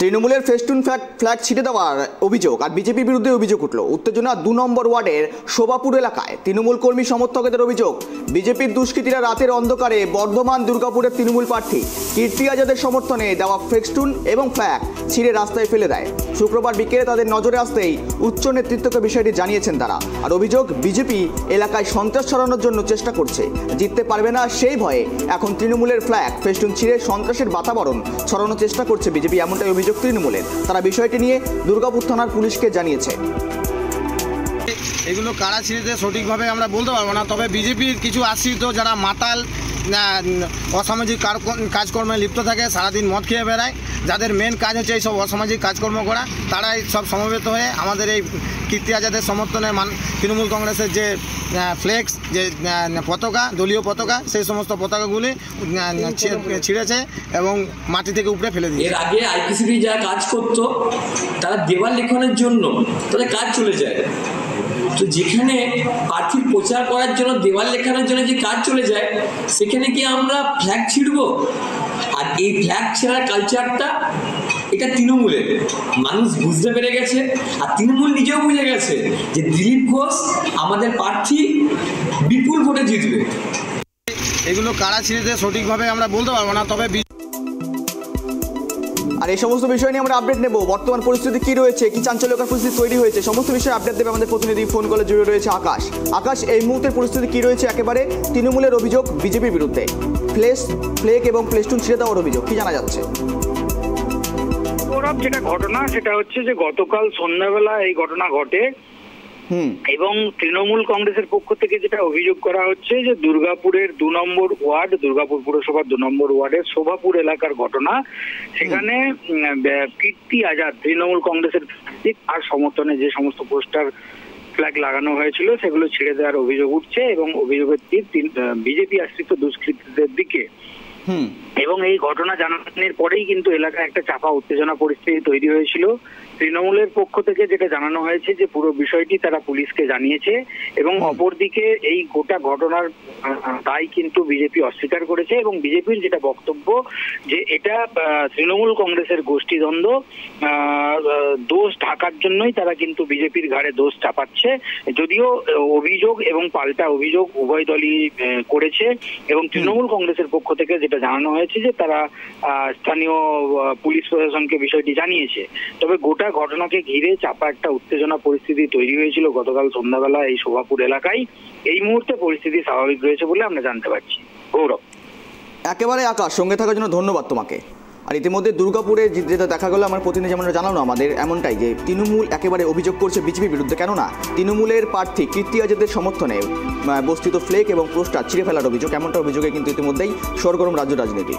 তৃণমূলের festoon flag ছিঁড়ে দেওয়ার অভিযোগ আর বিজেপির বিরুদ্ধে অভিযোগ উঠল উত্তেজনা ২ নম্বর ওয়ার্ডের শোভাপুর এলাকায়। তৃণমূল কর্মী সমর্থকদের অভিযোগ, বিজেপির দুষ্কৃতীরা রাতের অন্ধকারে বর্ধমান দুর্গাপুরের তৃণমূল প্রার্থী কীর্তি আজাদের সমর্থনে দেওয়া ফেস্টুন এবং ফ্ল্যাগ ছিঁড়ে রাস্তায় ফেলে দেয়। শুক্রবার বিকেলে তাদের নজরে আসতেই উচ্চ নেতৃত্বকে বিষয়টি জানিয়েছেন তারা। আর অভিযোগ, বিজেপি এলাকায় সন্ত্রাস ছড়ানোর জন্য চেষ্টা করছে, জিততে পারবে না সেই ভয়ে এখন তৃণমূলের ফ্ল্যাগ ফেস্টুন ছিঁড়ে সন্ত্রাসের বাতাবরণ ছড়ানোর চেষ্টা করছে বিজেপি, এমনটাই অভিযোগ তৃণমূলের। তারা বিষয়টি নিয়ে দুর্গাপুর থানার পুলিশকে জানিয়েছে। এগুলো কারা ছিঁড়েছে সঠিকভাবে আমরা বলতে পারবো না, তবে বিজেপির কিছু আশ্রিত যারা মাতাল অসামাজিক কাজকর্মে লিপ্ত থাকে, সারাদিন মদ খেয়ে বেড়ায়, যাদের মেন কাজ হচ্ছে এইসব অসামাজিক কাজকর্ম করা, তারাই সব সমবেত হয়ে আমাদের এই কীর্তি আজাদের সমর্থনে তৃণমূল কংগ্রেসের যে ফ্লেক্স, যে পতাকা, দলীয় পতাকা, সেই সমস্ত পতাকাগুলি ছিঁড়েছে এবং মাটি থেকে উপরে ফেলে দিয়েছে। এর আগে আইপিসিবি যারা কাজ করতো তারা দেওয়াল লিখনের জন্য তাদের কাজ চলে যায়, তো যেখানে প্রার্থীর প্রচার করার জন্য দেওয়াল লেখানোর জন্য যে কাজ চলে যায়, সেখানে কি আমরা ফ্ল্যাগ ছিঁড়ব? আর এই ফ্ল্যাগ ছেঁড়ার কালচারটা এটা তৃণমূলের মানুষ বুঝতে পেরে গেছে, আর তৃণমূল নিজেও বুঝে গেছে যে দিলীপ ঘোষ আমাদের প্রার্থী বিপুল ভোটে জিতবে। এগুলো কারা ছিঁড়েছে সঠিকভাবে আমরা বলতে পারবো না, তবে আর এই সমস্ত বিষয় নিয়ে আমরা আপডেট নেব। বর্তমান পরিস্থিতি কি রয়েছে, কি চাঞ্চল্যকর পরিস্থিতি তৈরি হয়েছে, সমস্ত বিষয়ে আপডেট দেবে আমাদের প্রতিনিধি। ফোন কলে জুড়ে রয়েছে আকাশ। আকাশ, এই মুহূর্তের পরিস্থিতি কি রয়েছে? একেবারে তৃণমূলের অভিযোগ বিজেপির বিরুদ্ধে ফ্লেগ এবং প্লেস্টুন ছিঁড়ে দেওয়ার অভিযোগ, কি জানা যাচ্ছে? যেটা ঘটনা সেটা হচ্ছে যে গতকাল সন্ধ্যাবেলা এই ঘটনা ঘটে এবং তৃণমূল কংগ্রেসের পক্ষ থেকে যেটা অভিযোগ করা হচ্ছে যে দুর্গাপুরের ২ নম্বর ওয়ার্ড, দুর্গাপুর পুরসভার ২ নম্বর ওয়ার্ডের শোভাপুর এলাকার ঘটনা। সেখানে কীর্তি আজাদ তৃণমূল কংগ্রেসের আর সমর্থনে যে সমস্ত পোস্টার ফ্ল্যাগ লাগানো হয়েছিল সেগুলো ছিঁড়ে দেওয়ার অভিযোগ উঠছে এবং অভিযোগের তীর বিজেপি আশ্রিত দুষ্কৃতীদের দিকে। এবং এই ঘটনা জানানোর পরেই কিন্তু এলাকায় একটা চাপা উত্তেজনা পরিস্থিতি তৈরি হয়েছিল। তৃণমূলের পক্ষ থেকে যেটা জানানো হয়েছে যে পুরো বিষয়টি তারা পুলিশকে জানিয়েছে এবং অপরদিকে এই গোটা ঘটনার দায় কিন্তু বিজেপি অস্বীকার করেছে এবং বিজেপির যেটা বক্তব্য যে এটা তৃণমূল কংগ্রেসের গোষ্ঠীদ্বন্দ্ব, দোষ ঢাকার জন্যই তারা কিন্তু বিজেপির ঘাড়ে দোষ চাপাচ্ছে। যদিও অভিযোগ এবং পাল্টা অভিযোগ উভয় দলই করেছে এবং তৃণমূল কংগ্রেসের পক্ষ থেকে যেটা জানানো হয়েছে যে তারা স্থানীয় পুলিশ প্রশাসনকে বিষয়টি জানিয়েছে। তবে গোটা ঘটনাকে ঘিরে চাপা একটা উত্তেজনা পরিস্থিতি তৈরি হয়েছিল গতকাল সন্ধ্যাবেলা এই শোভাপুর এলাকায়। এই মুহূর্তে পরিস্থিতি স্বাভাবিক রয়েছে বলে আমরা জানতে পারছি। গৌরব, একেবারে আকাশ, সঙ্গে থাকার জন্য ধন্যবাদ তোমাকে। আর ইতিমধ্যে দুর্গাপুরে যেটা দেখা গেল, আমার প্রতিনিধি যেমন জানানো আমাদের এমনটাই যে তৃণমূল একেবারে অভিযোগ করছে বিজেপির বিরুদ্ধে। কেননা তৃণমূলের প্রার্থী কীর্তি আজাদের সমর্থনে বস্তিত ফ্লেগ এবং পোস্টার ছিঁড়ে ফেলার অভিযোগ, এমনটা অভিযোগে কিন্তু ইতিমধ্যেই সরগরম রাজ্য রাজনীতি।